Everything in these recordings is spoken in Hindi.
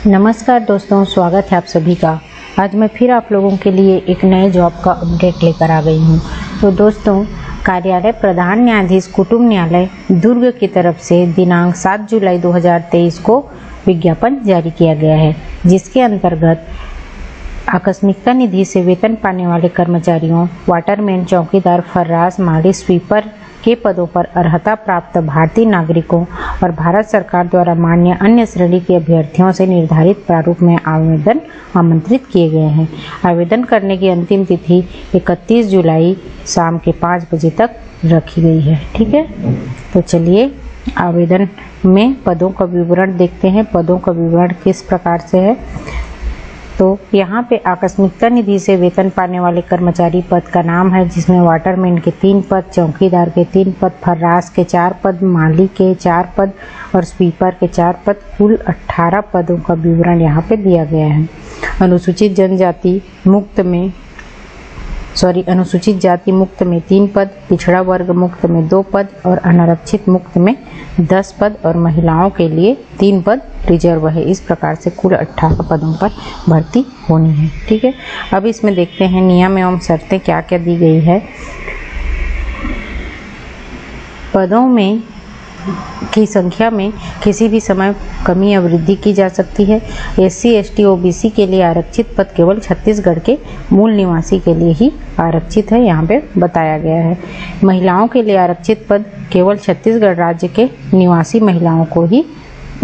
नमस्कार दोस्तों, स्वागत है आप सभी का। आज मैं फिर आप लोगों के लिए एक नए जॉब का अपडेट लेकर आ गई हूँ। तो दोस्तों, कार्यालय प्रधान न्यायाधीश कुटुंब न्यायालय दुर्ग की तरफ से दिनांक 7 जुलाई 2023 को विज्ञापन जारी किया गया है, जिसके अंतर्गत आकस्मिकता निधि से वेतन पाने वाले कर्मचारियों, वाटरमैन, चौकीदार, फर्राश, माली, स्वीपर के पदों पर अर्हता प्राप्त भारतीय नागरिकों और भारत सरकार द्वारा मान्य अन्य श्रेणी के अभ्यर्थियों से निर्धारित प्रारूप में आवेदन आमंत्रित किए गए हैं। आवेदन करने की अंतिम तिथि 31 जुलाई शाम के 5 बजे तक रखी गई है। ठीक है, तो चलिए आवेदन में पदों का विवरण देखते हैं। पदों का विवरण किस प्रकार से है, तो यहाँ पे आकस्मिकता निधि से वेतन पाने वाले कर्मचारी पद का नाम है, जिसमें वाटरमैन के 3 पद, चौकीदार के 3 पद, फर्राश के 4 पद, माली के 4 पद और स्वीपर के 4 पद। कुल 18 पदों का विवरण यहाँ पे दिया गया है। अनुसूचित जाति मुक्त में 3 पद, पिछड़ा वर्ग मुक्त में 2 पद और अनारक्षित मुक्त में 10 पद और महिलाओं के लिए 3 पद रिजर्व है। इस प्रकार से कुल 18 पदों पर भर्ती होनी है। ठीक है, अब इसमें देखते हैं नियम एवं शर्तें क्या क्या दी गई है। पदों में की संख्या में किसी भी समय कमी या वृद्धि की जा सकती है। SC, ST, OBC के लिए आरक्षित पद केवल छत्तीसगढ़ के मूल निवासी के लिए ही आरक्षित है, यहाँ पे बताया गया है। महिलाओं के लिए आरक्षित पद केवल छत्तीसगढ़ राज्य के निवासी महिलाओं को ही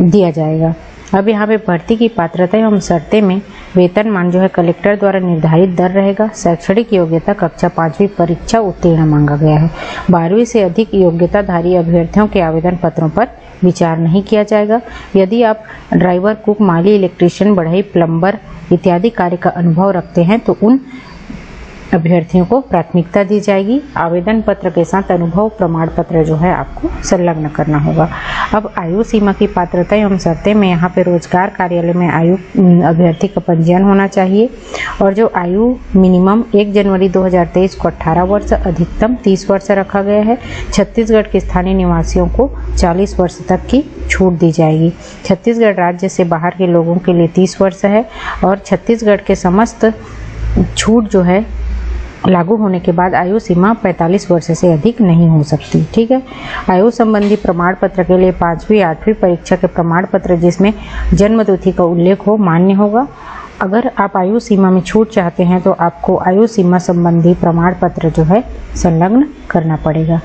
दिया जाएगा। अब यहाँ पे भर्ती की पात्रता एवं शर्तें में वेतनमान जो है कलेक्टर द्वारा निर्धारित दर रहेगा। शैक्षणिक योग्यता कक्षा 5वीं परीक्षा उत्तीर्ण मांगा गया है। 12वीं से अधिक योग्यताधारी अभ्यर्थियों के आवेदन पत्रों पर विचार नहीं किया जाएगा। यदि आप ड्राइवर, कुक, माली, इलेक्ट्रीशियन, बढ़ई, प्लम्बर इत्यादि कार्य का अनुभव रखते हैं तो उन अभ्यर्थियों को प्राथमिकता दी जाएगी। आवेदन पत्र के साथ अनुभव प्रमाण पत्र जो है आपको संलग्न करना होगा। अब आयु सीमा की पात्रता एवं शर्तें में यहाँ पे रोजगार कार्यालय में आयु अभ्यर्थी का पंजीयन होना चाहिए और जो आयु मिनिमम 1 जनवरी 2023 को 18 वर्ष, अधिकतम 30 वर्ष रखा गया है। छत्तीसगढ़ के स्थानीय निवासियों को 40 वर्ष तक की छूट दी जाएगी। छत्तीसगढ़ राज्य से बाहर के लोगों के लिए 30 वर्ष है और छत्तीसगढ़ के समस्त छूट जो है लागू होने के बाद आयु सीमा 45 वर्ष से अधिक नहीं हो सकती। ठीक है, आयु संबंधी प्रमाण पत्र के लिए 5वीं 8वीं परीक्षा के प्रमाण पत्र जिसमें जन्म तिथि का उल्लेख हो मान्य होगा। अगर आप आयु सीमा में छूट चाहते हैं तो आपको आयु सीमा संबंधी प्रमाण पत्र जो है संलग्न करना पड़ेगा।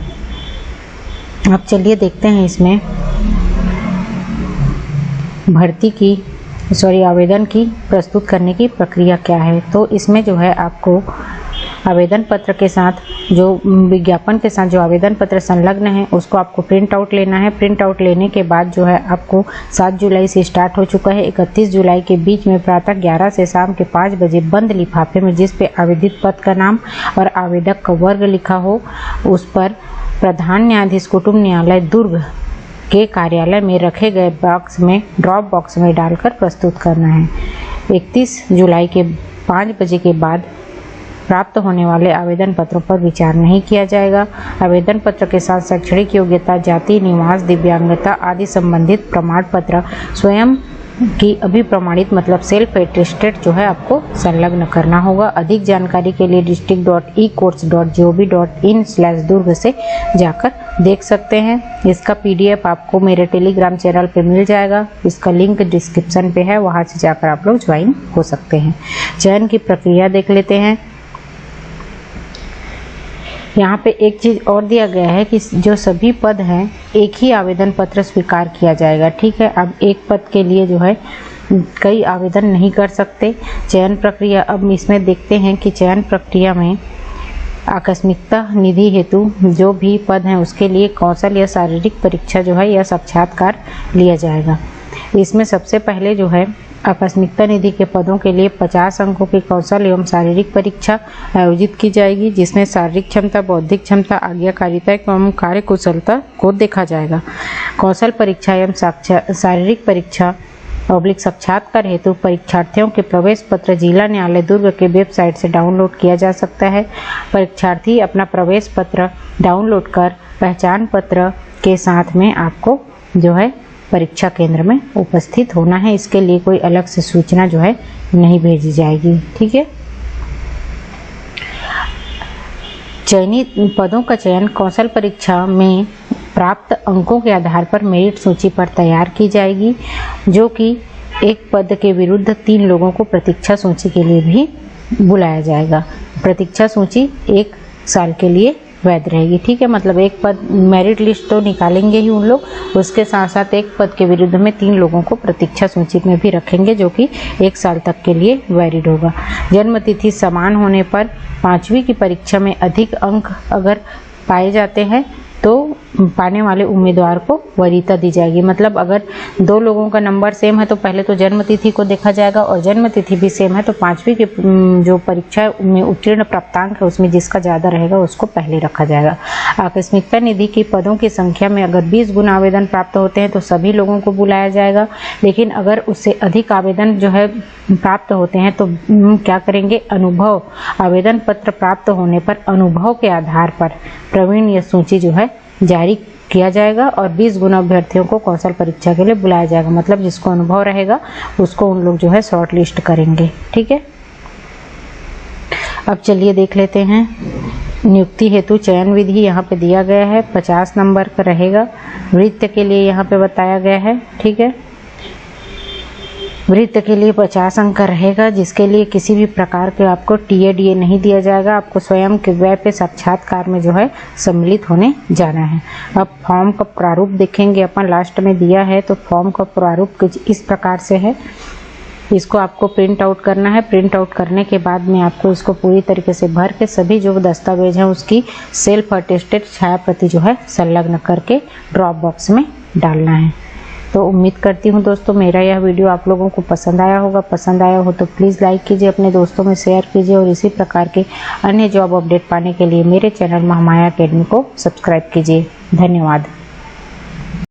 अब चलिए देखते हैं इसमें आवेदन की प्रस्तुत करने की प्रक्रिया क्या है। तो इसमें जो है आपको आवेदन पत्र के साथ जो विज्ञापन के साथ जो आवेदन पत्र संलग्न है उसको आपको प्रिंट आउट लेना है। प्रिंट आउट लेने के बाद जो है आपको 7 जुलाई से स्टार्ट हो चुका है। 31 जुलाई के बीच में प्रातः 11 से शाम के 5 बजे बंद लिफाफे में जिस पे आवेदित पद का नाम और आवेदक का वर्ग लिखा हो उस पर प्रधान न्यायाधीश कुटुंब न्यायालय दुर्ग के कार्यालय में रखे गए बॉक्स में ड्रॉप बॉक्स में डालकर प्रस्तुत करना है। 31 जुलाई के 5 बजे के बाद प्राप्त होने वाले आवेदन पत्रों पर विचार नहीं किया जाएगा। आवेदन पत्र के साथ शैक्षणिक योग्यता, जाति, निवास, दिव्यांगता आदि संबंधित प्रमाण पत्र स्वयं की अभिप्रमाणित मतलब सेल्फ एटेस्टेड जो है आपको संलग्न करना होगा। अधिक जानकारी के लिए district.ecourts.gov.in/durg से जाकर देख सकते हैं। इसका PDF आपको मेरे टेलीग्राम चैनल पे मिल जाएगा। इसका लिंक डिस्क्रिप्शन पे है, वहां से जाकर आप लोग ज्वाइन हो सकते हैं। चयन की प्रक्रिया देख लेते हैं। यहाँ पे एक चीज़ और दिया गया है कि जो सभी पद हैं एक ही आवेदन पत्र स्वीकार किया जाएगा। ठीक है, अब एक पद के लिए जो है कई आवेदन नहीं कर सकते। चयन प्रक्रिया अब इसमें देखते हैं कि चयन प्रक्रिया में आकस्मिकता निधि हेतु जो भी पद हैं उसके लिए कौशल या शारीरिक परीक्षा जो है या साक्षात्कार लिया जाएगा। इसमें सबसे पहले जो है आकस्मिकता निधि के पदों के लिए 50 अंकों की कौशल एवं शारीरिक परीक्षा आयोजित की जाएगी, जिसमें शारीरिक क्षमता, बौद्धिक क्षमता, आज्ञाकारिता एवं कार्यकुशलता को देखा जाएगा। कौशल परीक्षा एवं शारीरिक परीक्षा साक्षात्कार हेतु परीक्षार्थियों के प्रवेश पत्र जिला न्यायालय दुर्ग के वेबसाइट से डाउनलोड किया जा सकता है। परीक्षार्थी अपना प्रवेश पत्र डाउनलोड कर पहचान पत्र के साथ में आपको जो है परीक्षा केंद्र में उपस्थित होना है। इसके लिए कोई अलग से सूचना जो है नहीं भेजी जाएगी। ठीक है। चयनित पदों का चयन कौशल परीक्षा में प्राप्त अंकों के आधार पर मेरिट सूची पर तैयार की जाएगी, जो कि एक पद के विरुद्ध 3 लोगों को प्रतीक्षा सूची के लिए भी बुलाया जाएगा। प्रतीक्षा सूची 1 साल के लिए वैध रहेगी। ठीक है, मतलब एक पद मेरिट लिस्ट तो निकालेंगे ही उन लोग, उसके साथ साथ एक पद के विरुद्ध में 3 लोगों को प्रतीक्षा सूची में भी रखेंगे, जो कि 1 साल तक के लिए वैलिड होगा। जन्म तिथि समान होने पर 5वीं की परीक्षा में अधिक अंक अगर पाए जाते हैं तो पाने वाले उम्मीदवार को वरीयता दी जाएगी। मतलब अगर 2 लोगों का नंबर सेम है तो पहले तो जन्म तिथि को देखा जाएगा, और जन्म तिथि भी सेम है तो 5वीं की जो परीक्षा में उत्तीर्ण प्राप्तांक है उसमें जिसका ज़्यादा रहेगा उसको पहले रखा जाएगा। आकस्मिकता निधि की पदों की संख्या में अगर 20 गुना आवेदन प्राप्त होते हैं तो सभी लोगों को बुलाया जाएगा, लेकिन अगर उससे अधिक आवेदन जो है प्राप्त होते हैं तो क्या करेंगे, अनुभव आवेदन पत्र प्राप्त होने पर अनुभव के आधार पर प्रवीण यह सूची जो है जारी किया जाएगा, और 20 गुना अभ्यर्थियों को कौशल परीक्षा के लिए बुलाया जाएगा। मतलब जिसको अनुभव रहेगा उसको उन लोग जो है शॉर्ट लिस्ट करेंगे। ठीक है। अब चलिए देख लेते हैं नियुक्ति हेतु चयन विधि। यहाँ पे दिया गया है 50 नंबर का रहेगा। वृत्त के लिए यहाँ पे बताया गया है। ठीक है, वृत्त के लिए 50 अंक का रहेगा, जिसके लिए किसी भी प्रकार के आपको टीए नहीं दिया जाएगा। आपको स्वयं के व्यय पे साक्षात्कार में जो है सम्मिलित होने जाना है। अब फॉर्म का प्रारूप देखेंगे अपन, लास्ट में दिया है तो फॉर्म का प्रारूप कुछ इस प्रकार से है। इसको आपको प्रिंट आउट करना है। प्रिंट आउट करने के बाद में आपको इसको पूरी तरीके से भर के सभी जो दस्तावेज हैं उसकी सेल्फ अटेस्टेड छाया प्रति जो है संलग्न करके ड्रॉप बॉक्स में डालना है। तो उम्मीद करती हूँ दोस्तों मेरा यह वीडियो आप लोगों को पसंद आया होगा। पसंद आया हो तो प्लीज़ लाइक कीजिए, अपने दोस्तों में शेयर कीजिए, और इसी प्रकार के अन्य जॉब अपडेट पाने के लिए मेरे चैनल महामाया अकेडमी को सब्सक्राइब कीजिए। धन्यवाद।